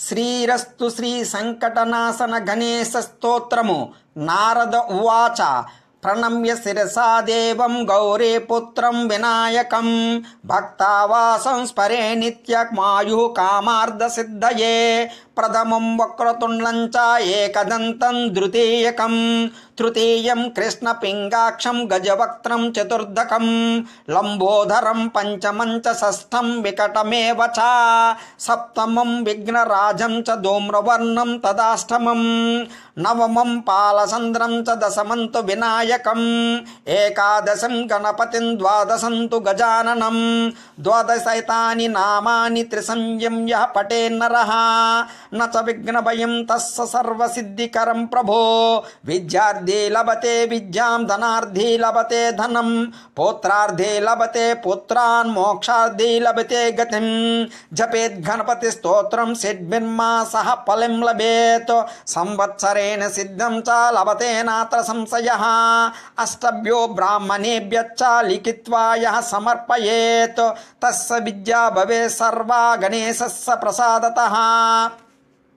శ్రీరస్తు శ్రీ సంకటనాశన గణేశ స్తోత్రము. నారద ఉవాచ ప్రణమ్య శిరసా దేవం గౌరీపుత్రం వినాయకం భక్తావాసం స్మరే నిత్యమాయు కామార్థ సిద్ధయే ప్రథమం వక్రతుండం చ ఏకదంతం ద్వితీయకం తృతీయం కృష్ణపింగాక్షం గజవక్త్రం చతుర్దకం లంబోదరం పంచమం చ షష్ఠం వికటమేవ చ సప్తమం విఘ్నరాజం చ ధూమ్రవర్ణం తదాష్టమం నవమం పాలచంద్రం చ దశమం తు వినాయకం ఏకాదశం గణపతిం ద్వాదశం తు గజాననం ద్వాదశైతాని నామాని త్రిసంయమ్య పఠేన్నరః न च विघ्नभयं तस्य सर्वसिद्धिकरं प्रभो विद्यार्थी लभते विद्यां धनार्थी लभते धनं पौत्रार्थी लभते पुत्रान् मोक्षार्थी लभते गतिं जपेत् गणपति स्तोत्रं सिद्धिर्मासः फलं लभेत् संवत्सरेण सिद्धं च लभते नात्र संशयः अष्टभ्यो ब्राह्मणेभ्यश्च लिखित्वा यः समर्पयेत् तस्य विद्या भवेत् सर्वा गणेशस्य प्रसादतः।